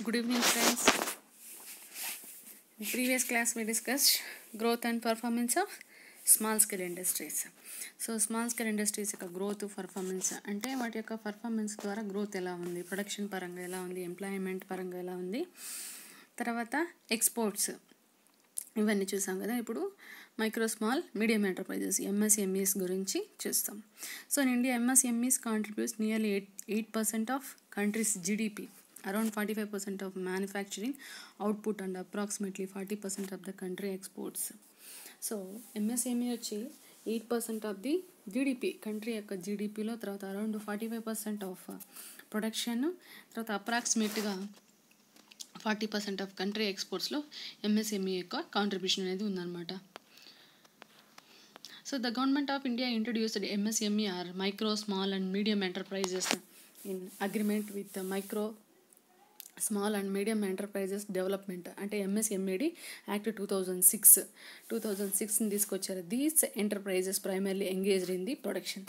Good evening, friends. In previous class, we discussed growth and performance of small scale industries. So, small scale industries యొక్క growth performance అంటే వాటి యొక్క performance ద్వారా growth ఎలా ఉంది, production పరంగా ఎలా ఉంది, ఎంప్లాయ్మెంట్ పరంగా ఎలా ఉంది, తర్వాత ఎక్స్పోర్ట్స్ ఇవన్నీ చూసాం కదా. ఇప్పుడు micro small medium enterprises MSMEs గురించి చూస్తాం. So in India MSMEs contributes nearly 8% of countries GDP, around 45% of manufacturing output and approximately 40% of the country exports. So MSME వచ్చి 8% ఆఫ్ ది జీడిపి, కంట్రీ యొక్క జీడిపిలో, తర్వాత అరౌండ్ 45% ఆఫ్ ప్రొడక్షన్, తర్వాత అప్రాక్సిమేట్గా 40% of country ఎక్స్పోర్ట్స్లో MSME యొక్క contribution అనేది ఉందన్నమాట. So the government of India introduced MSME or micro small and medium enterprises in agreement with micro small and medium enterprises development అంటే ఎంఎస్ఎంఈడి యాక్ట్ 2006ని తీసుకొచ్చారు. These enterprises primarily engaged in the production.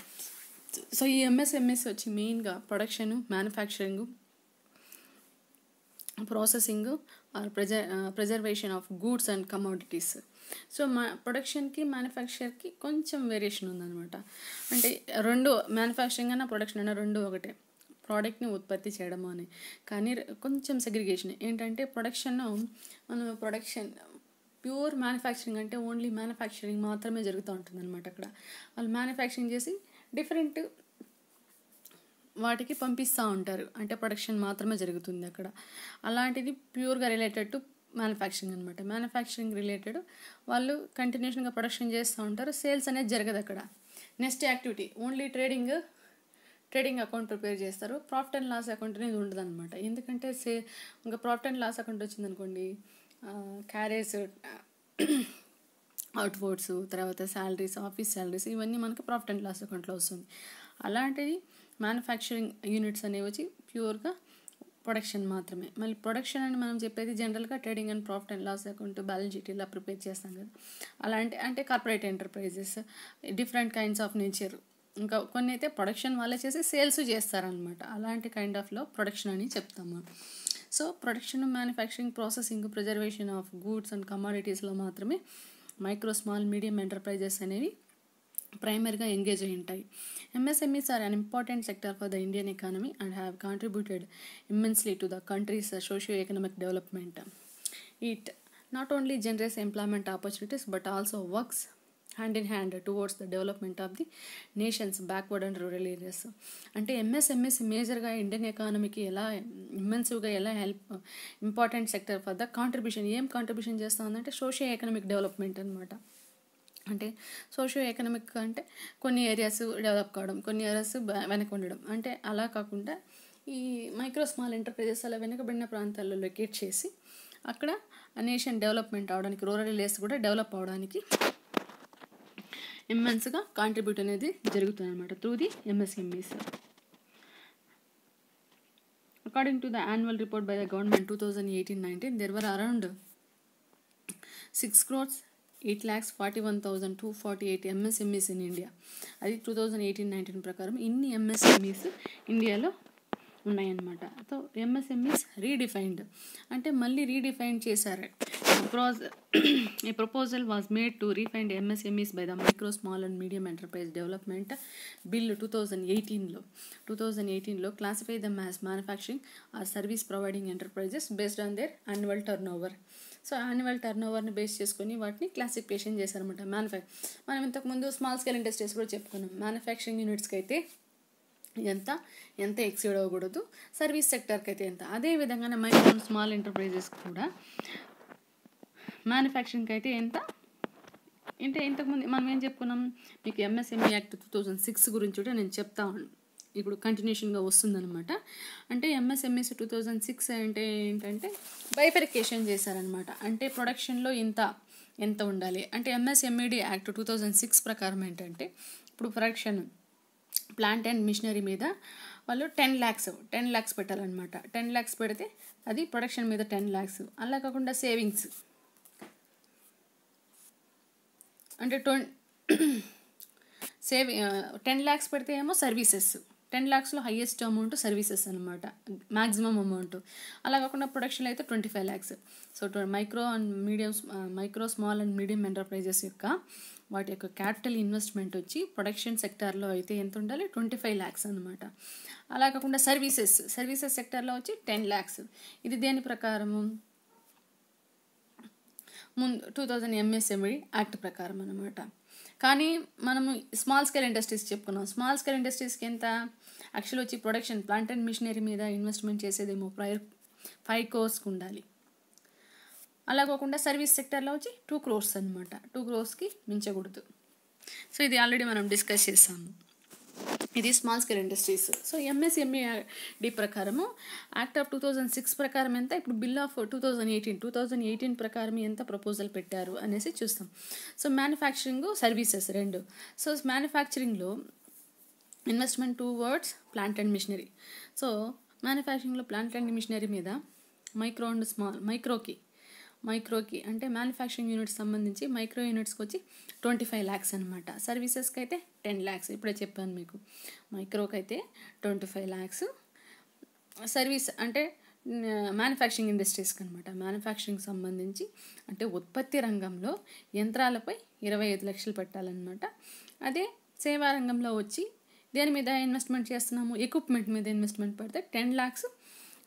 So ఈ MSMEs వచ్చి మెయిన్గా production, manufacturing, processing or preservation of goods and commodities. So ప్రొడక్షన్కి మ్యానుఫ్యాక్చర్కి కొంచెం variation ఉందన్నమాట. అంటే రెండు, మ్యానుఫ్యాక్చరింగ్ అన్న ప్రొడక్షన్ అన్న రెండు ఒకటే, ప్రోడక్ట్ని ఉత్పత్తి చేయడము అని. కానీ కొంచెం సెగ్రిగేషన్ ఏంటంటే ప్రొడక్షన్ ప్యూర్ మ్యానుఫ్యాక్చరింగ్ అంటే ఓన్లీ మ్యానుఫ్యాక్చరింగ్ మాత్రమే జరుగుతూ ఉంటుంది అనమాట. అక్కడ వాళ్ళు మ్యానుఫ్యాక్చరింగ్ చేసి డిఫరెంట్ వాటికి పంపిస్తూ ఉంటారు, అంటే ప్రొడక్షన్ మాత్రమే జరుగుతుంది అక్కడ. అలాంటిది ప్యూర్గా రిలేటెడ్ టు మ్యానుఫ్యాక్చరింగ్ అనమాట. మ్యానుఫ్యాక్చరింగ్ రిలేటెడ్ వాళ్ళు కంటిన్యూషన్గా ప్రొడక్షన్ చేస్తూ ఉంటారు, సేల్స్ అనేది జరగదు అక్కడ. Next activity only trading account prepare చేస్తారు. ప్రాఫిట్ అండ్ లాస్ అకౌంట్ అనేది ఉండదు అనమాట. ఎందుకంటే ఇంకా ప్రాఫిట్ అండ్ లాస్ అకౌంట్ వచ్చిందనుకోండి, క్యారేజ్, అవుట్వర్డ్స్, తర్వాత శాలరీస్, ఆఫీస్ శాలరీస్, ఇవన్నీ మనకి ప్రాఫిట్ అండ్ లాస్ అకౌంట్లో వస్తుంది. అలాంటిది మ్యానుఫ్యాక్చరింగ్ యూనిట్స్ అనేవి వచ్చి ప్యూర్గా ప్రొడక్షన్ మాత్రమే. మళ్ళీ ప్రొడక్షన్ అని మనం చెప్పేది జనరల్గా trading and profit and loss account, balance sheet ఇలా ప్రిపేర్ చేస్తాం కదా. అలాంటి అంటే corporate enterprises, different kinds of nature. ఇంకా కొన్ని అయితే ప్రొడక్షన్ వాళ్ళే చేసి సేల్స్ చేస్తారనమాట. అలాంటి కైండ్ ఆఫ్లో ప్రొడక్షన్ అని చెప్తాము. So production, manufacturing, processing, preservation of goods and కమోడిటీస్లో మాత్రమే మైక్రో స్మాల్ మీడియం ఎంటర్ప్రైజెస్ అనేవి ప్రైమరీగా ఎంగేజ్ అయి ఉంటాయి. MSMEs are an important sector for the Indian economy and have contributed immensely to the country's socio economic development. It not only generates employment opportunities but also works hand in hand towards the development of the nation's backward and rural areas. అంటే MSMEs మేజర్గా Indian ఎకానమీకి ఎలా ఇమ్మెన్సివ్గా ఎలా important sector for the contribution. ఏం contribution చేస్తూ ఉందంటే socio economic development అనమాట. అంటే సోషియో ఎకనామిక్ అంటే కొన్ని ఏరియాస్ డెవలప్ కావడం, కొన్ని ఏరియాస్ వెనక ఉండడం. అంటే అలా కాకుండా ఈ మైక్రో స్మాల్ ఎంటర్ప్రైజెస్ అలా వెనకబడిన ప్రాంతాల్లో లొకేట్ చేసి అక్కడ నేషన్ డెవలప్మెంట్ అవడానికి, రూరల్ ఏరియాస్ కూడా డెవలప్ అవడానికి ఇమ్మెన్స్గా కాంట్రిబ్యూట్ అనేది జరుగుతుంది అనమాట through the MSMEs. According to the annual report by the government 2018-19 there were around 6,08,41,248 MSMEs in India. అది 2018-19 ప్రకారం ఇన్ని ఎంఎస్ఎంఈస్ ఇండియాలో ఉన్నాయన్నమాట. సో ఎంఎస్ఎంఈస్ రీడిఫైన్డ్ అంటే మళ్ళీ రీడిఫైన్ చేశారు. A proposal was made to refine MSMEs by the Micro, Small and Medium Enterprise Development Bill 2018లో classify them as manufacturing or service providing enterprises based on their annual turnover. So annual టర్నోవర్ని base చేసుకొని వాటిని classification చేశారన్నమాట. మనం ఇంతకుముందు small scale industries కూడా చెప్పుకున్నాం. Manufacturing యూనిట్స్కి అయితే ఎంత ఎక్సీడ్ అవ్వకూడదు, సర్వీస్ సెక్టర్కి అయితే ఎంత. అదేవిధంగానే మైక్రో అండ్ స్మాల్ ఎంటర్ప్రైజెస్ కూడా మ్యానుఫ్యాక్చరింగ్కి అయితే ఎంత అంటే ఇంతకుముందు మనం ఏం చెప్పుకున్నాం, మీకు ఎంఎస్ఎంఈ యాక్ట్ 2006 గురించి కూడా నేను చెప్తా ఇప్పుడు కంటిన్యూషన్గా వస్తుందన్నమాట. అంటే ఎంఎస్ఎంఈస్ 2006 అంటే ఏంటంటే బైఫర్కేషన్ చేశారనమాట. అంటే ప్రొడక్షన్లో ఎంత ఉండాలి అంటే ఎంఎస్ఎంఈడి యాక్ట్ 2006 ప్రకారం ఏంటంటే ఇప్పుడు ప్రొడక్షన్ ప్లాంట్ అండ్ మిషనరీ మీద వాళ్ళు 10 lakhs పెట్టాలన్నమాట. 10 lakhs పెడితే అది ప్రొడక్షన్ మీద 10 lakhs. అలా కాకుండా సేవింగ్స్ అంటే 10 lakhs పెడితే ఏమో సర్వీసెస్, 10 lakhsలో హైయెస్ట్ అమౌంట్ సర్వీసెస్ అనమాట, మ్యాక్సిమం అమౌంట్. అలా కాకుండా ప్రొడక్షన్ అయితే 25 lakhs. So micro small and medium enterprises యొక్క వాటి యొక్క క్యాపిటల్ ఇన్వెస్ట్మెంట్ వచ్చి ప్రొడక్షన్ సెక్టార్లో అయితే ఎంత ఉండాలి, 25 lakhs అనమాట. అలా కాకుండా సర్వీసెస్ సెక్టార్లో వచ్చి 10 lakhs. ఇది దేని ప్రకారము, ముందు 2000 MSME యాక్ట్ ప్రకారం అనమాట. కానీ మనము స్మాల్ స్కేల్ ఇండస్ట్రీస్ చెప్పుకున్నాం. స్మాల్ స్కేల్ ఇండస్ట్రీస్కి ఎంత యాక్చువల్ వచ్చి ప్రొడక్షన్ ప్లాంట్ అండ్ మిషనరీ మీద ఇన్వెస్ట్మెంట్ చేసేదేమో 5 crores ఉండాలి. అలా కాకుండా సర్వీస్ సెక్టర్లో వచ్చి 2 crores అనమాట, 2 crores మించకూడదు. సో ఇది ఆల్రెడీ మనం డిస్కస్ చేసాము. ఇది small scale industries. So MSME ప్రకారము యాక్ట్ ఆఫ్ 2006 ప్రకారం ఎంత, ఇప్పుడు బిల్ ఆఫ్ 2018 ప్రకారం ఎంత ప్రపోజల్ పెట్టారు అనేసి చూస్తాం. సో మ్యానుఫ్యాక్చరింగ్, సర్వీసెస్ రెండు. సో మ్యానుఫ్యాక్చరింగ్లో investment towards plant and machinery. So మ్యానుఫ్యాక్చరింగ్లో ప్లాంట్ అండ్ మిషనరీ మీద మైక్రో అండ్ స్మాల్, మైక్రోకి అంటే మ్యానుఫ్యాక్చరింగ్ యూనిట్స్ సంబంధించి మైక్రో యూనిట్స్కి వచ్చి 25 lakhs అనమాట. సర్వీసెస్కి అయితే 10 lakhs. ఇప్పుడే చెప్పాను మీకు. మైక్రోకి అయితే 25 lakhs, సర్వీస్ అంటే మ్యానుఫ్యాక్చరింగ్ ఇండస్ట్రీస్కి అనమాట. మ్యానుఫ్యాక్చరింగ్ సంబంధించి అంటే ఉత్పత్తి రంగంలో యంత్రాలపై 25 lakhs పెట్టాలన్నమాట. అదే సేవా రంగంలో వచ్చి దేని మీద ఇన్వెస్ట్మెంట్ చేస్తున్నాము, ఎక్విప్మెంట్ మీద ఇన్వెస్ట్మెంట్ పెడితే 10 lakhs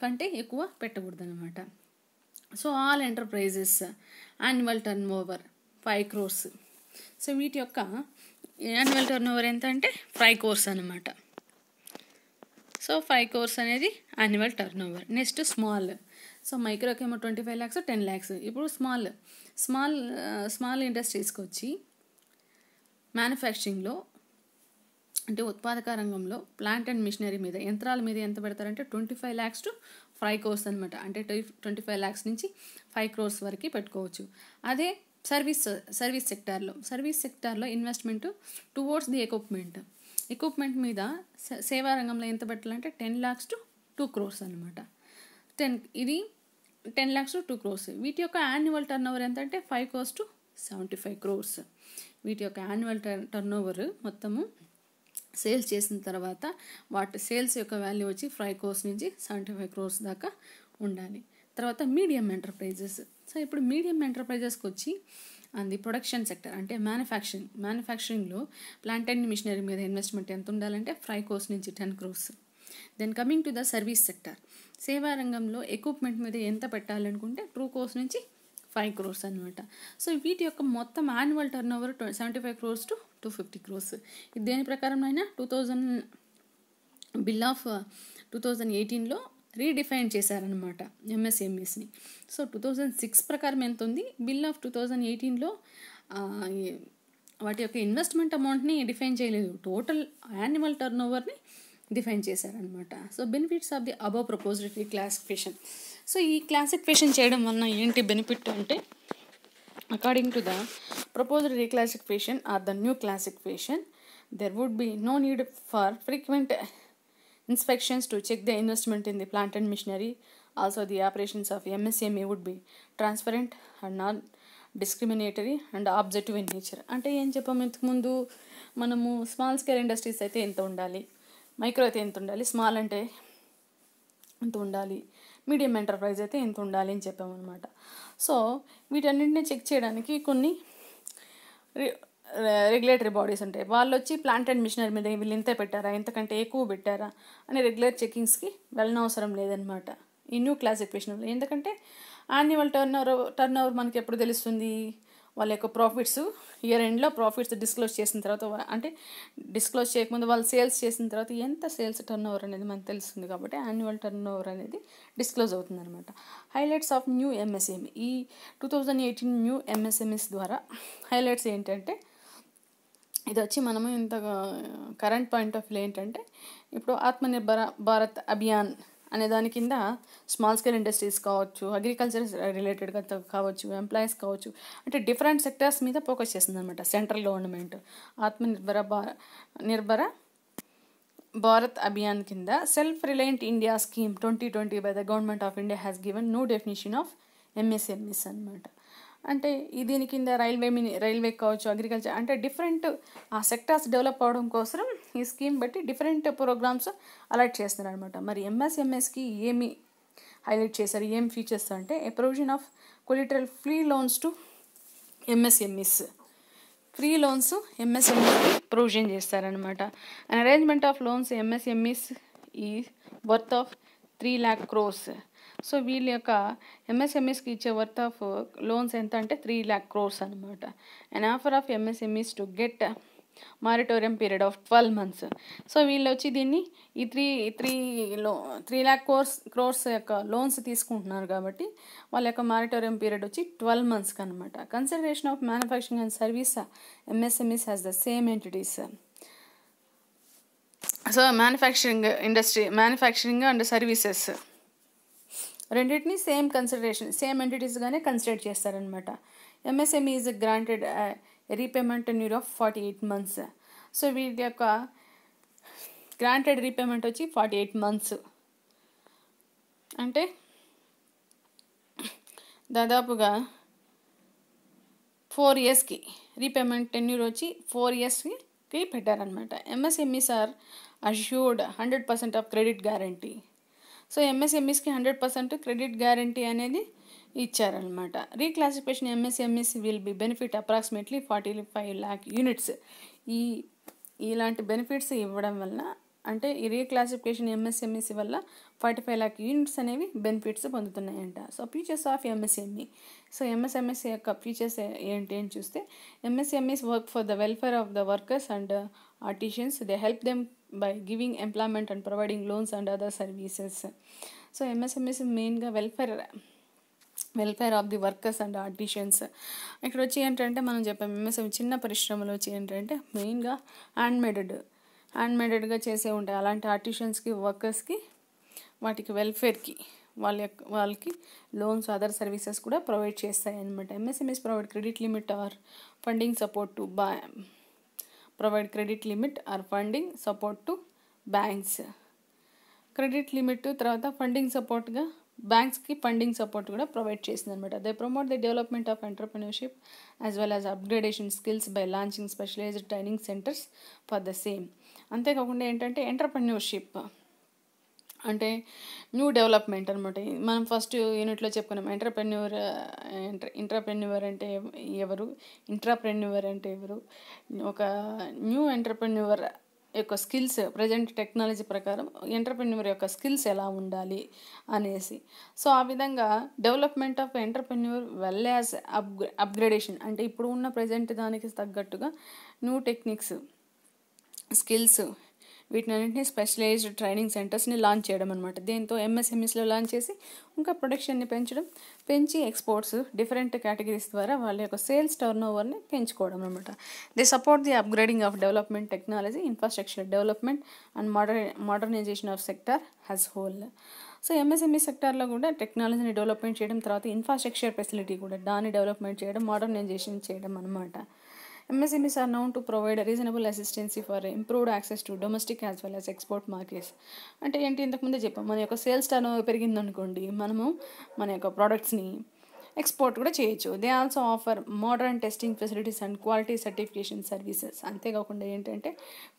కంటే ఎక్కువ పెట్టకూడదు అనమాట. So all enterprises annual turn over 5 crores. So వీటి యొక్క యాన్యువల్ టర్న్ ఓవర్ ఎంత అంటే 5 crores అనమాట. సో 5 crores అనేది annual turnover. Next small. So మైక్రోకి ఏమో 25 lakhs, 10 lakhs. ఇప్పుడు స్మాల్ ఇండస్ట్రీస్కి వచ్చి మ్యానుఫ్యాక్చరింగ్లో అంటే ఉత్పాదక రంగంలో ప్లాంట్ అండ్ మిషనరీ మీద, యంత్రాల మీద ఎంత పెడతారంటే 25 lakhs to 5 crores అనమాట. అంటే 25 lakhs నుంచి 5 crores వరకు పెట్టుకోవచ్చు. అదే సర్వీస్ సెక్టార్లో ఇన్వెస్ట్మెంట్ టువర్డ్స్ ది ఎక్విప్మెంట్ మీద సేవా రంగంలో ఎంత పెట్టాలంటే 10 lakhs to 2 crores అనమాట. 10 lakhs to 2 crores. వీటి యొక్క యాన్యువల్ టర్న్ ఓవర్ ఎంత అంటే 5 crores to 75 crores. వీటి యొక్క యాన్యువల్ టర్న్ ఓవర్ మొత్తము సేల్స్ చేసిన తర్వాత వాటి సేల్స్ యొక్క వాల్యూ వచ్చి 5 crores నుంచి 75 crores దాకా ఉండాలి. తర్వాత మీడియం ఎంటర్ప్రైజెస్. సో ఇప్పుడు మీడియం ఎంటర్ప్రైజెస్కి వచ్చి అది ప్రొడక్షన్ సెక్టర్ అంటే మ్యానుఫ్యాక్చరింగ్లో ప్లాంట్ అండ్ మిషనరీ మీద ఇన్వెస్ట్మెంట్ ఎంత ఉండాలంటే 5 crores నుంచి 10 crores. Then coming to the service sector, సేవా రంగంలో ఎక్విప్మెంట్ మీద ఎంత పెట్టాలనుకుంటే 2 crores నుంచి 5 crores అనమాట. సో వీటి యొక్క మొత్తం annual turn over 75 crores to 250 crores. ఇది దేని ప్రకారం అయినా 2000 బిల్ ఆఫ్ 2018లో రీడిఫైన్ చేశారనమాట MSMEస్ని. సో 2006 ప్రకారం ఎంత ఉంది, బిల్ ఆఫ్ 2018లో వాటి యొక్క ఇన్వెస్ట్మెంట్ అమౌంట్ని డిఫైన్ చేయలేదు, టోటల్ యాన్యువల్ టర్న్ ఓవర్ని డిఫైన్ చేశారనమాట. So benefits of the above proposed reclassification. So ఈ క్లాసిఫికేషన్ చేయడం వలన ఏంటి బెనిఫిట్ అంటే, according to the proposed reclassification or the new classification, there would be no need for frequent inspections to check the investment in the plant and machinery. Also the operations of MSME would be transparent and not discriminatory and objective in nature. అంటే ఏం చెప్పాము ఇంతకుముందు మనము, small scale industries అయితే ఎంత ఉండాలి, micro అయితే ఎంత ఉండాలి, స్మాల్ అంటే ఎంత ఉండాలి, మీడియం ఎంటర్ప్రైజ్ అయితే ఎంత ఉండాలి అని చెప్పామన్నమాట. సో వీటన్నింటినీ చెక్ చేయడానికి కొన్ని రెగ్యులేటరీ బాడీస్ ఉంటాయి. వాళ్ళు వచ్చి ప్లాంట్ అండ్ మిషనరీ మీద వీళ్ళు ఇంతే పెట్టారా, ఇంతకంటే ఎక్కువ పెట్టారా అని రెగ్యులర్ చెకింగ్స్కి వెళ్ళనవసరం లేదనమాట ఈ న్యూ క్లాసిఫికేషన్లో. ఎందుకంటే యాన్యువల్ టర్న్ ఓవర్ మనకి ఎప్పుడు తెలుస్తుంది, వాళ్ళ యొక్క ప్రాఫిట్స్ ఇయర్ ఎండ్లో ప్రాఫిట్స్ డిస్క్లోజ్ చేసిన తర్వాత, అంటే డిస్క్లోజ్ చేయకముందు వాళ్ళు సేల్స్ చేసిన తర్వాత ఎంత సేల్స్ టర్న్ ఓవర్ అనేది మనకు తెలుస్తుంది. కాబట్టి యాన్యువల్ టర్న్ ఓవర్ అనేది డిస్క్లోజ్ అవుతుంది అనమాట. Highlights of new MSME. ఈ 2018 న్యూ MSMEస్ ద్వారా హైలైట్స్ ఏంటంటే, ఇది వచ్చి మనము ఇంత కరెంట్ పాయింట్ ఆఫ్ వ్యూ ఏంటంటే, ఇప్పుడు ఆత్మనిర్భర భారత్ అభియాన్ అనే దాని కింద స్మాల్ స్కేల్ ఇండస్ట్రీస్ కావచ్చు, అగ్రికల్చర్ రిలేటెడ్గా కావచ్చు, ఎంప్లాయీస్ కావచ్చు, అంటే డిఫరెంట్ సెక్టర్స్ మీద ఫోకస్ చేస్తుంది అనమాట సెంట్రల్ గవర్నమెంట్. ఆత్మనిర్భర భారత్ అభియాన్ కింద self reliant India scheme 2020 by the government of India has given new definition of MSMEs అనమాట. అంటే దీని కింద రైల్వే కావచ్చు, అగ్రికల్చర్, అంటే డిఫరెంట్ ఆ సెక్టార్స్ డెవలప్ అవడం కోసం ఈ స్కీమ్ బట్టి డిఫరెంట్ ప్రోగ్రామ్స్ అలాట్ చేస్తున్నారు అనమాట. మరి ఎంఎస్ఎంఎస్కి ఏమి హైలైట్ చేశారు, ఏం ఫీచర్స్ అంటే a provision of collateral free loans to MSMEs. Free loans ఎంఎస్ఎంఈకి ప్రొవిజన్ చేస్తారనమాట. And arrangement of loans MSMEs ఈ worth of 3 lakh crores. So వీళ్ళ యొక్క ఎంఎస్ఎంఈస్కి ఇచ్చే వర్త్ ఆఫ్ లోన్స్ ఎంత అంటే 3 lakh crores అనమాట. And offer of MSMEs to get moratorium period of 12 months. So వీళ్ళు వచ్చి దీన్ని ఈ 3 lakh crores యొక్క లోన్స్ తీసుకుంటున్నారు కాబట్టి వాళ్ళ యొక్క మారిటోరియం పీరియడ్ వచ్చి 12 monthsకి అనమాట. Consideration of manufacturing and service MSMEs has the same entities. So manufacturing industry, manufacturing and services రెండింటిని సేమ్ కన్సిడరేషన్, సేమ్ ఎంటిటీస్గానే కన్సిడర్ చేస్తారనమాట. MSME is granted repayment tenure of 48 months. So వీటి యొక్క గ్రాంటెడ్ రీపేమెంట్ వచ్చి 48 months. అంటే దాదాపుగా 4 yearsకి repayment tenure వచ్చి 4 yearsకి పెట్టారనమాట. MSMEs are assured 100% of credit guarantee. So ఎంఎస్ఎంఈస్కి 100% క్రెడిట్ గ్యారంటీ అనేది ఇచ్చారనమాట. Reclassification MSMEs will be benefit approximately 45 lakh units. ఇలాంటి బెనిఫిట్స్ ఇవ్వడం వల్ల, అంటే ఈ రీక్లాసిఫికేషన్ ఎంఎస్ఎంఈస్ వల్ల 45 lakh units అనేవి బెనిఫిట్స్ పొందుతున్నాయంట. So features of MSME. So MSMEs యొక్క ఫీచర్స్ ఏంటి అని చూస్తే, MSMEs work for the welfare of the workers and artisans. They help them by giving employment and providing loans and other services. So MSMEs మెయిన్గా welfare of the workers and artisans. ఇక్కడ వచ్చి ఏంటంటే మనం చెప్పాం MSME చిన్న పరిశ్రమలు వచ్చి ఏంటంటే మెయిన్గా హ్యాండ్మేడెడ్గా చేసే ఉంటాయి. అలాంటి ఆర్టిషన్స్కి, వర్కర్స్కి, వాటికి వెల్ఫేర్కి వాళ్ళకి లోన్స్, అదర్ సర్వీసెస్ కూడా ప్రొవైడ్ చేస్తాయి అన్నమాట. MSMEs provide credit limit or funding support to funding support to banks. Credit limit తర్వాత ఫండింగ్ సపోర్ట్గా బ్యాంక్స్కి ఫండింగ్ సపోర్ట్ కూడా ప్రొవైడ్ చేసింది అనమాట. They promote the development of entrepreneurship as well as upgradation skills by launching specialised training centres for the same. అంతేకాకుండా ఏంటంటే entrepreneurship అంటే new development అనమాట. మనం ఫస్ట్ యూనిట్లో చెప్పుకున్నాం ఇంట్రాప్రెన్యూర్ అంటే ఎవరు, ఇంట్రాప్రెన్యూర్ అంటే ఎవరు, ఒక న్యూ ఎంటర్ప్రెన్యూర్ యొక్క స్కిల్స్, ప్రజెంట్ టెక్నాలజీ ప్రకారం ఎంటర్ప్రెన్యూర్ యొక్క స్కిల్స్ ఎలా ఉండాలి అనేసి. సో ఆ విధంగా development of entrepreneur well as upgradation, అంటే ఇప్పుడు ఉన్న ప్రజెంట్ దానికి తగ్గట్టుగా న్యూ టెక్నిక్స్, స్కిల్స్, వీటినన్నింటినీ స్పెషలైజ్డ్ ట్రైనింగ్ సెంటర్స్ని లాంచ్ చేయడం అనమాట. దీంతో ఎంఎస్ఎంఈస్లో లాంచ్ చేసి ఇంకా ప్రొడక్షన్ని పెంచి ఎక్స్పోర్ట్స్, డిఫరెంట్ కేటగిరీస్ ద్వారా వాళ్ళ యొక్క సేల్స్ టర్నోవర్ని పెంచుకోవడం అనమాట. They support the upgrading of development technology, infrastructure development and modernisation of sector as whole. So MSME సెక్టార్లో కూడా టెక్నాలజీని డెవలప్మెంట్ చేయడం, తర్వాత ఇన్ఫ్రాస్ట్రక్చర్ ఫెసిలిటీ కూడా దాన్ని డెవలప్మెంట్ చేయడం, మోడర్నైజేషన్ చేయడం అనమాట. MSMEs are known to provide reasonable assistance for improved access to domestic as well as export markets. అంటే ఏంటి, ఇంతకుముందే చెప్పాం, మన యొక్క సేల్స్ టర్నోవర్ పెరిగిందనుకోండి, మనము మన యొక్క ప్రోడక్ట్స్ని ఎక్స్పోర్ట్ కూడా చేయొచ్చు. They also offer modern testing facilities and quality certification services. అంతేకాకుండా ఏంటంటే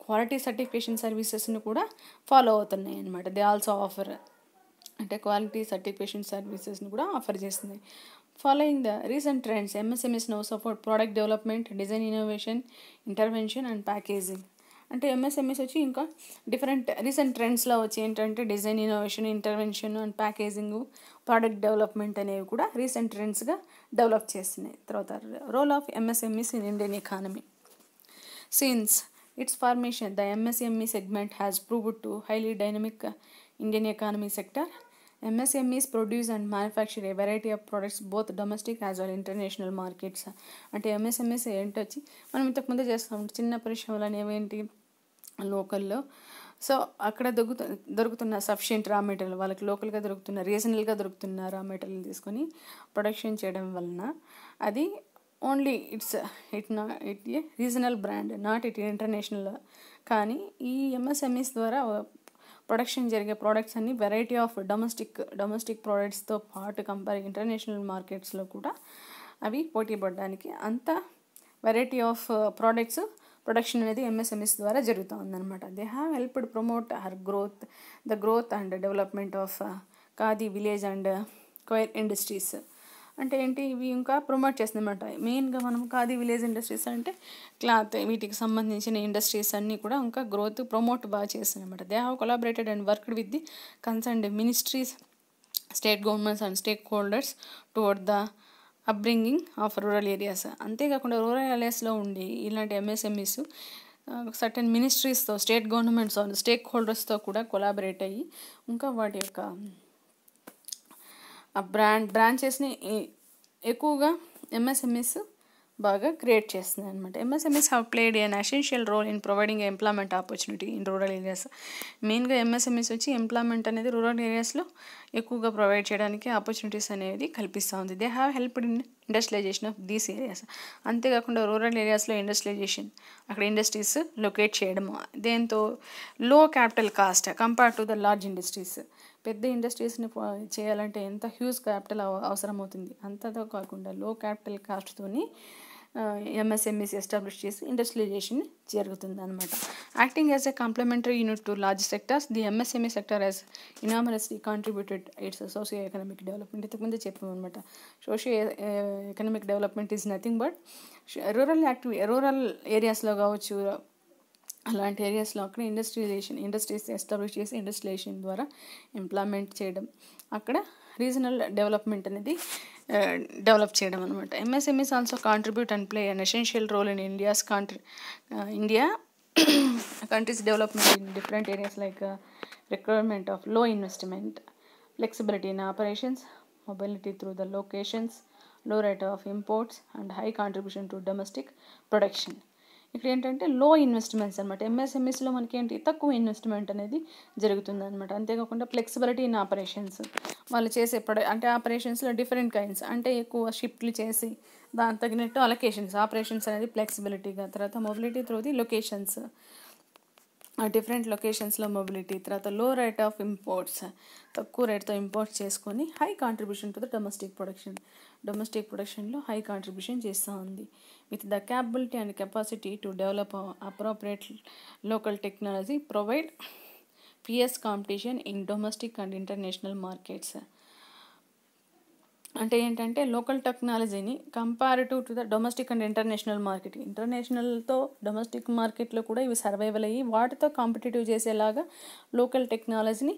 క్వాలిటీ సర్టిఫికేషన్ సర్వీసెస్ని కూడా ఫాలో అవుతున్నాయి అన్నమాట. దే ఆల్సో ఆఫర్, అంటే క్వాలిటీ సర్టిఫికేషన్ సర్వీసెస్ని కూడా ఆఫర్ చేస్తుంది. Following the recent trends, MSMEs now support product development, design innovation, intervention and packaging. అంటే MSMEs వచ్చి ఇంకా డిఫరెంట్ రీసెంట్ ట్రెండ్స్లో వచ్చి ఏంటంటే design innovation, intervention and packaging, product development అనేవి కూడా రీసెంట్ ట్రెండ్స్గా డెవలప్ చేస్తున్నాయి. తర్వాత role of MSMEs in Indian economy. Since its formation, the MSME segment has proved to highly dynamic Indian economy sector. MSMEs produce and manufacture a variety of products both domestic as well international markets. అంటే MSMEs ఏంటి వచ్చి మనం ఇంతకుముందే చేస్తాం, చిన్న పరిశ్రమలు అనేవి ఏంటి లోకల్లో. సో అక్కడ దొరుకుతున్న సఫిషియెంట్ రా మెటీరియల్, వాళ్ళకి లోకల్గా దొరుకుతున్న, రీజనల్గా దొరుకుతున్న రా మెటీరియల్ తీసుకొని ప్రొడక్షన్ చేయడం వలన అది only it A regional brand, not it international. కానీ ఈ ఎంఎస్ఎంఈస్ ద్వారా ప్రొడక్షన్ జరిగే ప్రోడక్ట్స్ అన్ని వెరైటీ ఆఫ్ డొమెస్టిక్ ప్రోడక్ట్స్తో పాటు ఇంటర్నేషనల్ మార్కెట్స్లో కూడా అవి పోటీ పడడానికి. అంత వెరైటీ ఆఫ్ ప్రోడక్ట్స్ ప్రొడక్షన్ అనేది ఎంఎస్ఎంఈస్ ద్వారా జరుగుతూ ఉందన్నమాట. They have helped promote her growth and development of khadi village and choir industries. అంటే ఏంటి, ఇవి ఇంకా ప్రమోట్ చేస్తుందన్నమాట. మెయిన్గా మనం ఖాదీ విలేజ్ ఇండస్ట్రీస్ అంటే క్లాత్, వీటికి సంబంధించిన ఇండస్ట్రీస్ అన్నీ కూడా ఇంకా గ్రోత్ ప్రమోట్ బాగా చేస్తుందన్నమాట. They have collaborated and worked with the concerned ministries, state governments and stakeholders toward the upbringing of rural areas. అంతేకాకుండా రూరల్ ఏరియాస్లో ఉండి ఇలాంటి ఎంఎస్ఎంఈస్ సర్టెన్ మినిస్ట్రీస్తో, స్టేట్ గవర్నమెంట్స్, స్టేక్ హోల్డర్స్తో కూడా కొలాబరేట్ అయ్యి ఇంకా వాటి యొక్క ఆ బ్రాంచెస్ని ఎక్కువగా ఎంఎస్ఎంఈస్ బాగా క్రియేట్ చేస్తున్నాయి అనమాట. MSMEs have played an essential role in providing employment opportunity in rural areas. మెయిన్గా ఎంఎస్ఎంఈస్ వచ్చి ఎంప్లాయ్మెంట్ అనేది రూరల్ ఏరియాస్లో ఎక్కువగా ప్రొవైడ్ చేయడానికి ఆపర్చునిటీస్ అనేది కల్పిస్తూ ఉంది. They have helped in industrialisation of these areas. అంతేకాకుండా రూరల్ ఏరియాస్లో ఇండస్ట్రియలైజేషన్, అక్కడ ఇండస్ట్రీస్ లొకేట్ చేయడము, దేంతో low capital cost compare to the large industries. పెద్ద ఇండస్ట్రీస్ని చేయాలంటే ఎంత హ్యూజ్ క్యాపిటల్ అవసరం అవుతుంది, అంతతో కాకుండా లో క్యాపిటల్ కాస్ట్తోని ఎంఎస్ఎంఈస్ ఎస్టాబ్లిష్ చేసి ఇండస్ట్రియలైజేషన్ జరుగుతుంది అనమాట. Acting as a complementary unit to large sectors, the MSME sector has enormously contributed its socio economic development. ఇంతకుముందే చెప్పామన్నమాట, socio economic development is nothing but rural ఏరియాస్లో కావచ్చు, అలాంటి ఏరియాస్లో అక్కడ ఇండస్ట్రీస్ ఎస్టాబ్లిష్ చేసి ఇండస్ట్రియలైజేషన్ ద్వారా ఎంప్లాయ్మెంట్ చేయడం, అక్కడ రీజనల్ డెవలప్మెంట్ అనేది డెవలప్ చేయడం అనమాట. MSMEs also contribute and play an essential role in India country's development in different areas like requirement of low investment, flexibility in operations, mobility through the locations, low rate of imports and high contribution to domestic production. ఇక్కడ ఏంటంటే లో investments అనమాట. ఎంఎస్ఎంఈస్లో మనకి ఏంటి, తక్కువ investment అనేది జరుగుతుంది అనమాట. అంతేకాకుండా ఫ్లెక్సిబిలిటీ ఇన్ ఆపరేషన్స్, వాళ్ళు చేసే అంటే ఆపరేషన్స్లో డిఫరెంట్ కైండ్స్, అంటే ఎక్కువ షిఫ్ట్లు చేసి దానికి తగినట్టు అలొకేషన్స్, ఆపరేషన్స్ అనేది ఫ్లెక్సిబిలిటీగా, తర్వాత mobility through the locations, different లొకేషన్స్లో మొబిలిటీ, తర్వాత లో రేట్ ఆఫ్ ఇంపోర్ట్స్, తక్కువ రేట్తో ఇంపోర్ట్ చేసుకొని high contribution to the domestic ప్రొడక్షన్లో హై కాంట్రిబ్యూషన్ చేస్తూ ఉంది. With the capability and capacity to develop appropriate local technology provide fierce competition in domestic and international markets. అంటే ఏంటంటే local టెక్నాలజీని comparative to the domestic and international market, ఇంటర్నేషనల్తో domestic మార్కెట్లో కూడా ఇవి సర్వైవల్ అయ్యి వాటితో కాంపిటేటివ్ చేసేలాగా లోకల్ టెక్నాలజీని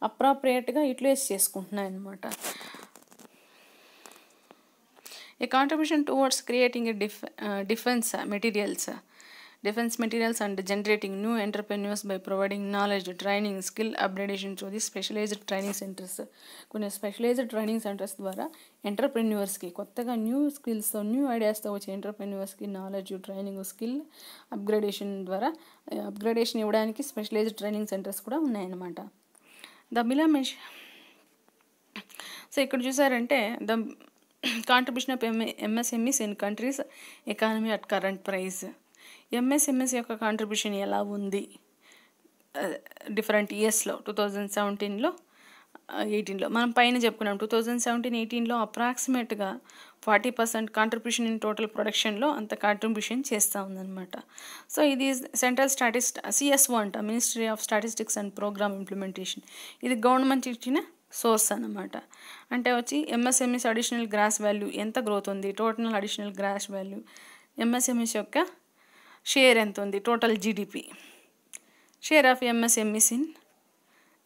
అప్రాప్రియేట్గా యూటిలైజ్ చేసుకుంటున్నాయి అన్నమాట. A contribution towards creating defence materials and generating new entrepreneurs by providing knowledge, training, skill upgradation through the specialized training centers. కొన్ని స్పెషలైజ్డ్ ట్రైనింగ్ సెంటర్స్ ద్వారా ఎంటర్ప్రెన్యూర్స్కి కొత్తగా న్యూ స్కిల్స్తో, న్యూ ఐడియాస్తో వచ్చే ఎంటర్ప్రెన్యూర్స్కి నాలెడ్జ్, ట్రైనింగ్, స్కిల్ అప్గ్రేడేషన్ ద్వారా upgradation ఇవ్వడానికి specialised training centres కూడా ఉన్నాయన్నమాట. So ఇక్కడ చూసారంటే the contribution of MSMEs in countries economy at current price. MSMS యొక్క కాంట్రిబ్యూషన్ ఎలా ఉంది డిఫరెంట్ ఇయర్స్లో, 2017లో 18లో మనం పైన చెప్పుకున్నాం. 2017-18లో అప్రాక్సిమేట్గా 40% కాంట్రిబ్యూషన్ ఇన్ టోటల్ ప్రొడక్షన్లో అంత కాంట్రిబ్యూషన్ చేస్తూ ఉందన్నమాట. సో ఇది సెంట్రల్ సిఎస్ఓ అంట, ministry of statistics and programme implementation. ఇది గవర్నమెంట్ ఇచ్చిన సోర్స్ అన్నమాట. అంటే వచ్చి ఎంఎస్ఎంఈస్ అడిషనల్ గ్రాస్ వాల్యూ ఎంత గ్రోత్ ఉంది, total additional gross value, MSMEs యొక్క షేర్ ఎంత ఉంది, total GDP, share of MSMEs in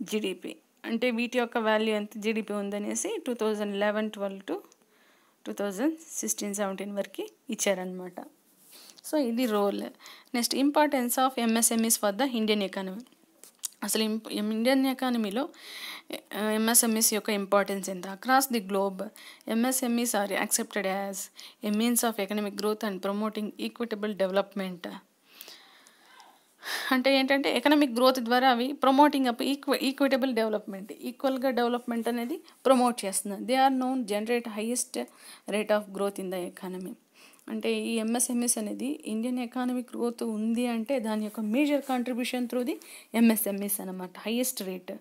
GDP, అంటే వీటి యొక్క వాల్యూ ఎంత జీడిపి ఉందనేసి 2011-12 టు 2016-17 వరకు ఇచ్చారనమాట. సో ఇది role. Next importance of MSMEs for the Indian economy. అసలు ఇండియన్ ఎకానమీలో ఎంఎస్ఎంఈస్ యొక్క ఇంపార్టెన్స్ ఎంత? Across the globe MSMEs are accepted as a means of economic growth and promoting equitable development. అంటే ఏంటంటే ఎకనామిక్ గ్రోత్ ద్వారా అవి promoting up equitable development, ఈక్వల్గా development అనేది ప్రమోట్ చేస్తున్నారు. They are known generate highest rate of growth in the economy. అంటే ఈ MSMEs అనేది ఇండియన్ ఎకానమిక్ గ్రోత్ ఉంది అంటే దాని యొక్క major contribution through the MSMEs అనమాట, highest rate.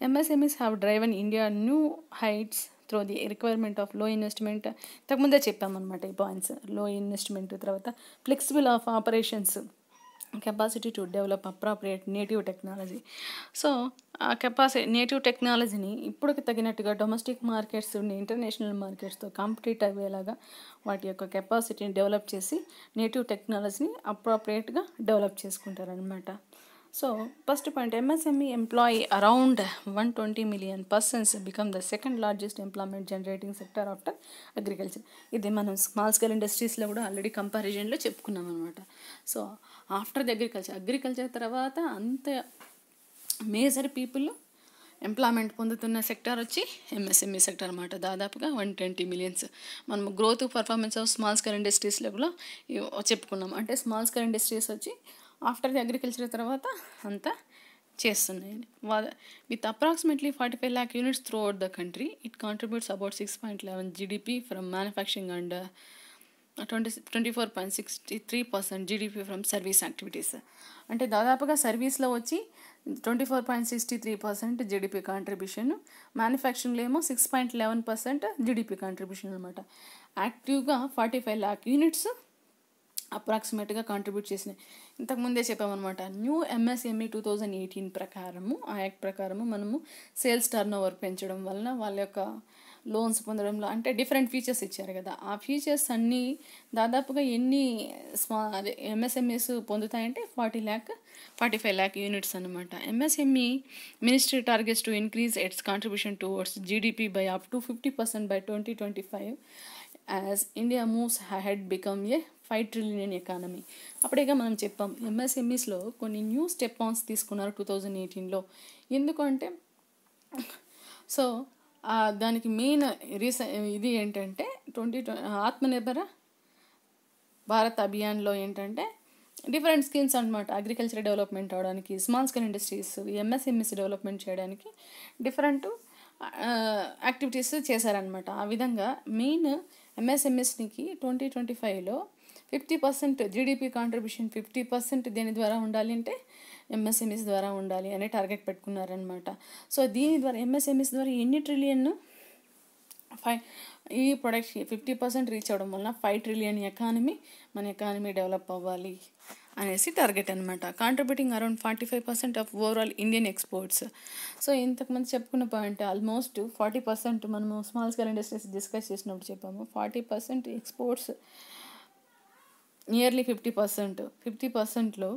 MSMEs have driven India new heights through the requirement of low investment. ఇంతకుముందే చెప్పామన్నమాట ఈ పాయింట్స్. లో ఇన్వెస్ట్మెంట్, తర్వాత flexible of operations, capacity to develop appropriate native technology. So ఆ native టెక్నాలజీని ఇప్పుడుకి తగినట్టుగా domestic markets, international మార్కెట్స్తో compete అయ్యేలాగా వాటి యొక్క కెపాసిటీని డెవలప్ చేసి నేటివ్ టెక్నాలజీని అప్రాప్రియేట్గా డెవలప్ చేసుకుంటారనమాట. So first point, MSME employee around 120 million persons, become the second largest employment generating sector after agriculture. ఇది మనం స్మాల్ స్కేల్ ఇండస్ట్రీస్లో కూడా ఆల్రెడీ కంపారిజన్లో చెప్పుకున్నాం అనమాట. సో ఆఫ్టర్ ది అగ్రికల్చర్ తర్వాత అంత మేజర్ పీపుల్ ఎంప్లాయ్మెంట్ పొందుతున్న సెక్టర్ వచ్చి MSME సెక్టర్ అనమాట. దాదాపుగా 120 million. మనం growth performance of small scale ఇండస్ట్రీస్లో కూడా చెప్పుకున్నాం. అంటే స్మాల్ స్కేల్ ఇండస్ట్రీస్ వచ్చి ఆఫ్టర్ ది అగ్రికల్చర్ తర్వాత అంతా చేస్తున్నాయి. With approximately 45 lakh units throughout the country, it contributes about 6.11 GDP from manufacturing and 24.63% GDP from service activities. అంటే దాదాపుగా సర్వీస్లో వచ్చి 24.63% GDP కాంట్రిబ్యూషన్, మ్యానుఫ్యాక్చరింగ్లో ఏమో 6.11% GDP కాంట్రిబ్యూషన్ అనమాట. యాక్టివ్గా 45 lakh units అప్రాక్సిమేట్గా కాంట్రిబ్యూట్ చేసినాయి. ఇంతకుముందే చెప్పామన్నమాట. న్యూ MSME 2018 ప్రకారము, ఆ యాక్ట్ ప్రకారము మనము సేల్స్ టర్న్ ఓవర్ పెంచడం వలన వాళ్ళ యొక్క లోన్స్ పొందడంలో అంటే డిఫరెంట్ ఫీచర్స్ ఇచ్చారు కదా, ఆ ఫీచర్స్ అన్నీ దాదాపుగా ఎన్ని MSMEs పొందుతాయంటే 45 lakh units అనమాట. MSME ministry targets to increase its contribution towards GDP by up to 50% by 2025 as India moves ahead become a 5 trillion economy. అప్పుడేగా మనం చెప్పాం MSMEస్లో కొన్ని న్యూ స్టెప్ ఆన్స్ తీసుకున్నారు 2018లో. ఎందుకంటే సో దానికి మెయిన్ ఇది ఏంటంటే ఆత్మనిర్భర భారత్ అభియాన్లో ఏంటంటే డిఫరెంట్ స్కీమ్స్ అనమాట. అగ్రికల్చర్ డెవలప్మెంట్ అవడానికి, small scale industries, MSMEs development చేయడానికి డిఫరెంట్ యాక్టివిటీస్ చేశారనమాట. ఆ విధంగా మెయిన్ MSMEస్కి 2025లో 50% GDP కాంట్రిబ్యూషన్ 50% దేని ద్వారా ఉండాలి అంటే MSMEs ద్వారా ఉండాలి అనే టార్గెట్ పెట్టుకున్నారనమాట. సో దీని ద్వారా MSMEs ద్వారా ఎన్ని ట్రిలియన్ ఈ ప్రొడక్ట్కి 50% రీచ్ అవ్వడం వలన 5 trillion మన ఎకానమీ డెవలప్ అవ్వాలి అనేసి టార్గెట్ అనమాట. Contributing around 45% of overall Indian exports. So ఇంతకుముందు చెప్పుకున్న పాయింట్ ఆల్మోస్ట్ 40% మనము స్మాల్ స్కేల్ ఇండస్ట్రీస్ డిస్కస్ చేసినప్పుడు చెప్పాము. 40% ఎక్స్పోర్ట్స్, నియర్లీ 50%లో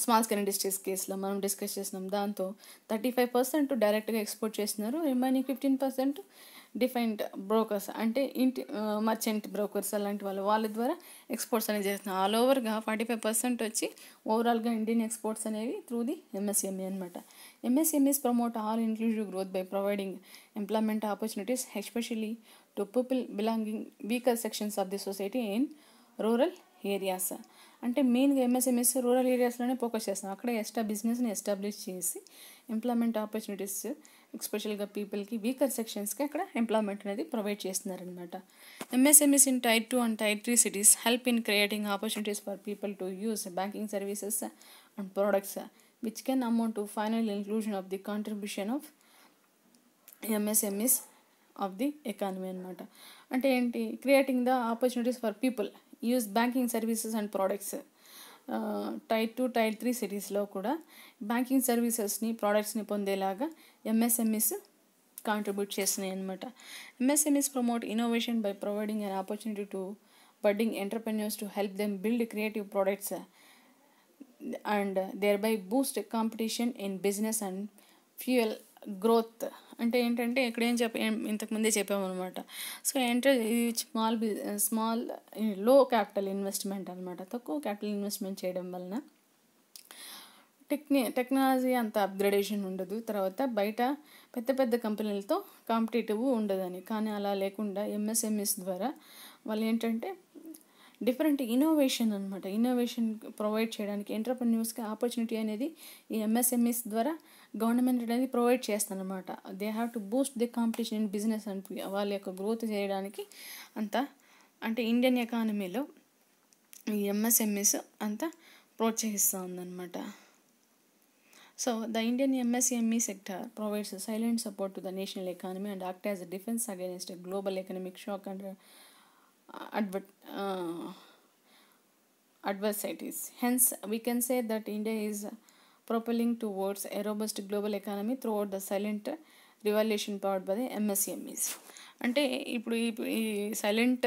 స్మాల్ స్కేల్ ఇండస్ట్రీస్ కేసులో మనం డిస్కస్ చేసినాం. దాంతో 35% డైరెక్ట్గా ఎక్స్పోర్ట్ చేస్తున్నారు, రిమైనింగ్ 15% డిఫరెంట్ బ్రోకర్స్ అంటే మర్చెంట్ బ్రోకర్స్ అలాంటి వాళ్ళ ద్వారా ఎక్స్పోర్ట్స్ అనేది చేస్తున్నారు. ఆల్ ఓవర్గా 45% వచ్చి ఓవరాల్గా ఇండియన్ ఎక్స్పోర్ట్స్ అనేవి త్రూ ది MSME అనమాట. MSMEs promote all inclusive growth by providing employment opportunities especially to people belonging weaker sections of the society in rural areas. అంటే మెయిన్గా MSMEs రూరల్ ఏరియాస్లోనే ఫోకస్ చేస్తాం. అక్కడ బిజినెస్ని ఎస్టాబ్లిష్ చేసి ఎంప్లాయ్మెంట్ ఆపర్చునిటీస్ ఎస్పెషల్గా పీపుల్కి, వీకర్ సెక్షన్స్కి అక్కడ ఎంప్లాయ్మెంట్ అనేది ప్రొవైడ్ చేస్తున్నారనమాట. MSMEs in Tier 2 and Tier 3 cities help in creating opportunities for people to use banking services and products which can amount to final inclusion of the contribution of MSMEs of the economy అనమాట. అంటే ఏంటి, creating the opportunities for people use banking services and products. Tier 2, Tier 3 సిటీస్లో కూడా banking సర్వీసెస్ని, ప్రోడక్ట్స్ని పొందేలాగా MSMEs contribute చేస్తున్నాయి అనమాట. MSMEs promote innovation by providing an opportunity to budding entrepreneurs to help them build creative products and thereby boost competition in business and fuel growth. అంటే ఏంటంటే ఇక్కడ ఇంతకుముందే చెప్పామన్నమాట. సో ఇది స్మాల్ లో క్యాపిటల్ ఇన్వెస్ట్మెంట్ అనమాట. తక్కువ capital investment చేయడం వలన టెక్నాలజీ అంత అప్గ్రేడేషన్ ఉండదు, తర్వాత బయట పెద్ద కంపెనీలతో కాంపిటేటివ్ ఉండదని. కానీ అలా లేకుండా MSMEs ద్వారా వాళ్ళు ఏంటంటే డిఫరెంట్ ఇన్నోవేషన్ అనమాట, ఇన్నోవేషన్ ప్రొవైడ్ చేయడానికి ఎంటర్ప్రెన్యూర్స్కి ఆపర్చునిటీ అనేది ఈ MSMEs ద్వారా గవర్నమెంట్ అనేది ప్రొవైడ్ చేస్తానమాట. They have to boost the competition in business and వాళ్ళ యొక్క గ్రోత్ చేయడానికి అంతా అంటే ఇండియన్ ఎకానమీలో ఈ MSMEs అంతా ప్రోత్సహిస్తూ ఉందన్నమాట. So, the Indian MSME sector provides a silent support to the national economy and acts as a defense against a global economic shock and adversities. Hence, we can say that India is propelling towards a robust global economy throughout the silent revolution powered by the MSMEs. అంటే ఇప్పుడు ఈ silent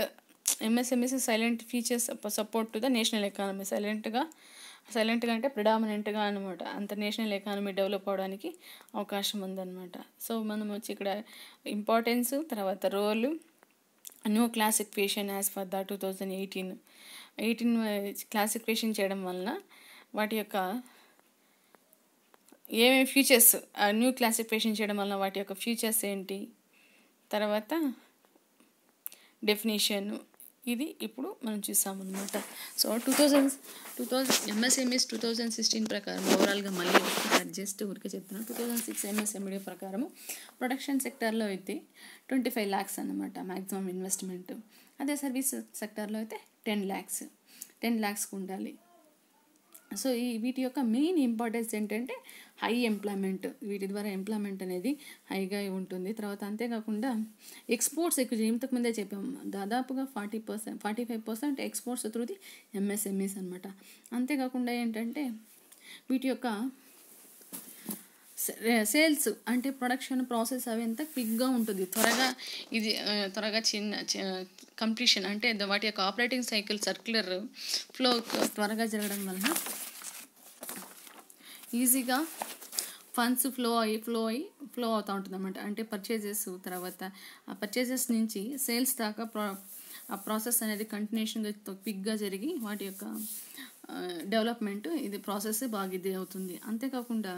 MSMEs silent features support to the national economy సైలెంట్గా అంటే ప్రిడామినెంట్గా అనమాట అంత national economy develop అవడానికి అవకాశం ఉందన్నమాట. సో మనం వచ్చి ఇక్కడ ఇంపార్టెన్స్, తర్వాత role, new classification as for the 2018 classification చేయడం వలన వాటి యొక్క ఏమేమి ఫీచర్స్, న్యూ క్లాసిఫికేషన్ చేయడం వలన వాటి యొక్క ఫీచర్స్ ఏంటి, తర్వాత డెఫినేషన్, ఇది ఇప్పుడు మనం చూసామన్నమాట. సో 2000 ఎంఎస్ఎంఈస్ 2016 ప్రకారం ఓవరాల్గా మళ్ళీ జస్ట్ ఊరికే చెప్తున్నాను. 2006 ఎంఎస్ఎంఈ ప్రకారము ప్రొడక్షన్ సెక్టార్లో అయితే 25 lakhs అన్నమాట మ్యాక్సిమం ఇన్వెస్ట్మెంట్. అదే సర్వీస్ సెక్టార్లో అయితే 10 lakhs ఉండాలి. సో వీటి యొక్క మెయిన్ ఇంపార్టెన్స్ ఏంటంటే హై ఎంప్లాయ్మెంట్, వీటి ద్వారా ఎంప్లాయ్మెంట్ అనేది హైగా ఉంటుంది. తర్వాత అంతేకాకుండా ఎక్స్పోర్ట్స్ ఎక్కువ, ఇంతకుముందే చెప్పాము దాదాపుగా 45% ఎక్స్పోర్ట్స్ త్రూ ది ఎంఎస్ఎంఈస్ అనమాట. అంతేకాకుండా ఏంటంటే వీటి యొక్క సేల్స్ అంటే ప్రొడక్షన్ ప్రాసెస్ అవి ఎంత క్విక్గా ఉంటుంది, త్వరగా చిన్న కంప్లీషన్ అంటే వాటి యొక్క ఆపరేటింగ్ సైకిల్ సర్క్యులర్ ఫ్లో త్వరగా జరగడం వలన ఈజీగా ఫండ్స్ ఫ్లో అవుతూ ఉంటుంది అన్నమాట. అంటే పర్చేజెస్, తర్వాత ఆ పర్చేజెస్ నుంచి సేల్స్ దాకా ఆ ప్రాసెస్ అనేది కంటిన్యూషన్గా క్విక్గా జరిగి వాటి యొక్క డెవలప్మెంట్ ఇది ప్రాసెస్ బాగా ఇది అవుతుంది. అంతేకాకుండా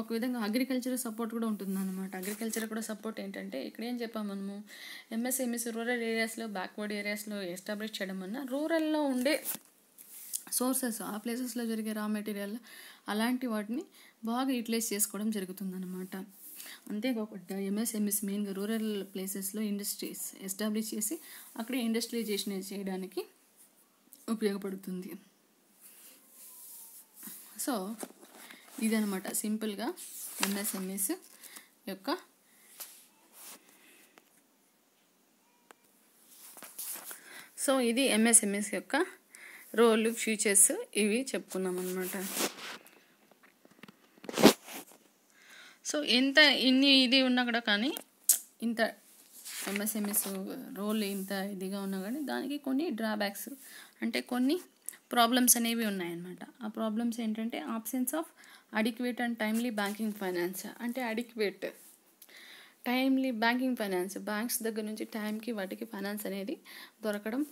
ఒక విధంగా అగ్రికల్చర్ సపోర్ట్ కూడా ఉంటుంది అన్నమాట. అగ్రికల్చర్ కూడా సపోర్ట్ ఏంటంటే ఇక్కడ ఏం చెప్పాము మనము, ఎంఎస్ఎంఈస్ రూరల్ ఏరియాస్లో, బ్యాక్వర్డ్ ఏరియాస్లో ఎస్టాబ్లిష్ చేయడం వలన రూరల్లో ఉండే సోర్సెస్, ఆ ప్లేసెస్లో జరిగే రా మెటీరియల్ అలాంటి వాటిని బాగా యూటిలైజ్ చేసుకోవడం జరుగుతుందన్నమాట. అంతేకాకుండా ఎంఎస్ఎంఈస్ మెయిన్గా రూరల్ ప్లేసెస్లో ఇండస్ట్రీస్ ఎస్టాబ్లిష్ చేసి అక్కడే ఇండస్ట్రియలైజేషన్ చేయడానికి ఉపయోగపడుతుంది. సో ఇదనమాట సింపుల్గా ఎంఎస్ఎంఈస్ యొక్క ఇది ఎంఎస్ఎంఈస్ యొక్క రోల్, ఫ్యూచర్స్ ఇవి చెప్పుకున్నాం అనమాట. సో ఇది ఉన్నా కూడా కానీ ఇంత ఎంఎస్ఎంఈస్ రోల్ ఇంత ఇదిగా ఉన్నా కానీ దానికి కొన్ని డ్రాబ్యాక్స్ అంటే కొన్ని ప్రాబ్లమ్స్ అనేవి ఉన్నాయన్నమాట. ఆ ప్రాబ్లమ్స్ ఏంటంటే absence of adequate and timely banking finance. అంటే adequate, timely banking finance, banks దగ్గర నుంచి టైంకి వాటికి ఫైనాన్స్ అనేది దొరకడం,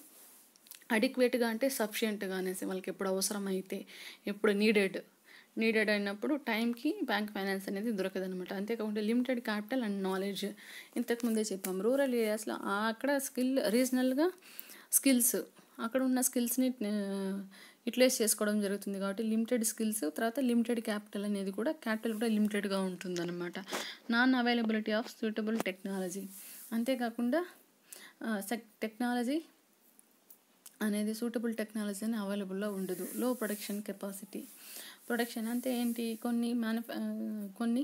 అడిక్వేట్గా అంటే సఫిషియెంట్గా అనేసి వాళ్ళకి ఎప్పుడు అవసరమైతే, ఎప్పుడు నీడెడ్ అయినప్పుడు టైంకి బ్యాంక్ ఫైనాన్స్ అనేది దొరకదనమాట. అంతేకాకుండా లిమిటెడ్ క్యాపిటల్ అండ్ నాలెడ్జ్, ఇంతకుముందే చెప్పాం రూరల్ ఏరియాస్లో అక్కడ రీజనల్గా స్కిల్స్, అక్కడ ఉన్న స్కిల్స్ని యూటిలైజ్ చేసుకోవడం జరుగుతుంది కాబట్టి లిమిటెడ్ స్కిల్స్, తర్వాత లిమిటెడ్ క్యాపిటల్ అనేది కూడా లిమిటెడ్గా ఉంటుందన్నమాట. Non availability of suitable technology, అంతేకాకుండా టెక్నాలజీ అనేది సూటబుల్ టెక్నాలజీ అని అవైలబుల్లో ఉండదు. లో ప్రొడక్షన్ కెపాసిటీ, ప్రొడక్షన్ అంటే ఏంటి, కొన్ని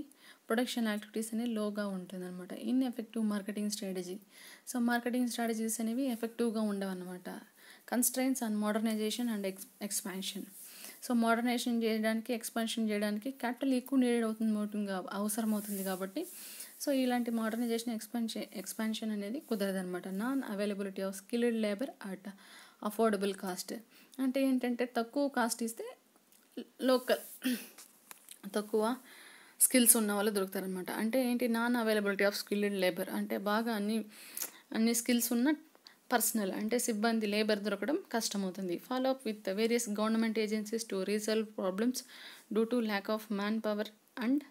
ప్రొడక్షన్ యాక్టివిటీస్ అనేవి లోగా ఉంటుందన్నమాట. Ineffective marketing strategy, so marketing strategies అనేవి ఎఫెక్టివ్గా ఉండవన్నమాట. Constraints and modernisation and expansion, so modernisation చేయడానికి, ఎక్స్పాన్షన్ చేయడానికి క్యాపిటల్ ఎక్కువ అవసరం అవుతుంది కాబట్టి సో ఇలాంటి మోడర్నైజేషన్ ఎక్స్పాన్షన్ అనేది కుదరదనమాట. Non availability of skilled labour at affordable cost, అంటే ఏంటంటే తక్కువ కాస్ట్ ఇస్తే తక్కువ స్కిల్స్ ఉన్న వాళ్ళు దొరుకుతారనమాట. అంటే ఏంటి, non availability of skilled labour అంటే బాగా అన్ని స్కిల్స్ ఉన్న పర్సనల్ అంటే సిబ్బంది లేబర్ దొరకడం కష్టమవుతుంది. Follow up with various government agencies to resolve problems due to lack of manpower and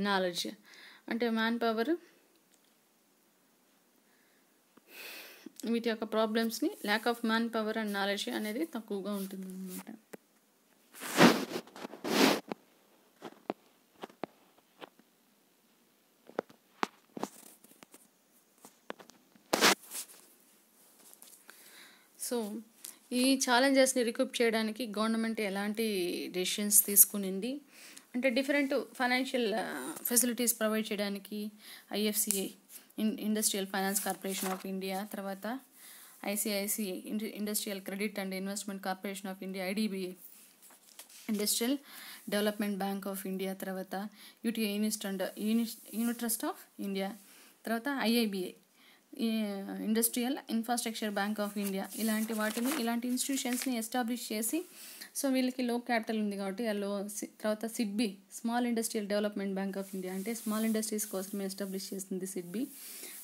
knowledge, అంటే మ్యాన్ పవర్ వీటి యొక్క ప్రాబ్లమ్స్ని lack of manpower and knowledge అనేది తక్కువగా ఉంటుంది అన్నమాట. సో ఈ ఛాలెంజెస్ని రికూప్ చేయడానికి గవర్నమెంట్ ఎలాంటి డెసిషన్స్ తీసుకునింది అంటే డిఫరెంట్ ఫైనాన్షియల్ ఫెసిలిటీస్ ప్రొవైడ్ చేయడానికి IFCI, industrial finance corporation of India, తర్వాత ICICI, industrial credit and investment corporation of India, IDBI, industrial development bank of India, తర్వాత UTI unit trust of India, తర్వాత IIBI, industrial infrastructure bank of India, ఇలాంటి ఇన్స్టిట్యూషన్స్ని establish చేసి, so వీళ్ళకి లో capital ఉంది కాబట్టి తర్వాత SIDBI, small industrial development bank of India, అంటే స్మాల్ ఇండస్ట్రీస్ కోసం ఎస్టాబ్లిష్ చేస్తుంది సిడ్బి.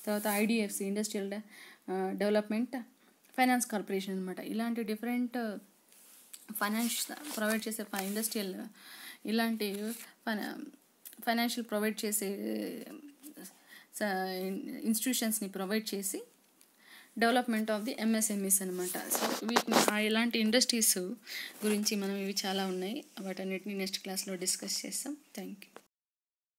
తర్వాత IDFC, industrial development finance corporation అనమాట. ఇలాంటి డిఫరెంట్ ఫైనాన్స్ ప్రొవైడ్ చేసే ఇండస్ట్రియల్ ఇలాంటి ఫైనాన్షియల్ ప్రొవైడ్ చేసే ఇన్స్టిట్యూషన్స్ని ప్రొవైడ్ చేసి డెవలప్మెంట్ ఆఫ్ ది ఎంఎస్ఎంఈస్ అనమాట. సో వీటిని ఇలాంటి ఇండస్ట్రీస్ గురించి ఇవి చాలా ఉన్నాయి, వాటన్నిటిని నెక్స్ట్ క్లాస్లో డిస్కస్ చేస్తాం. Thank you.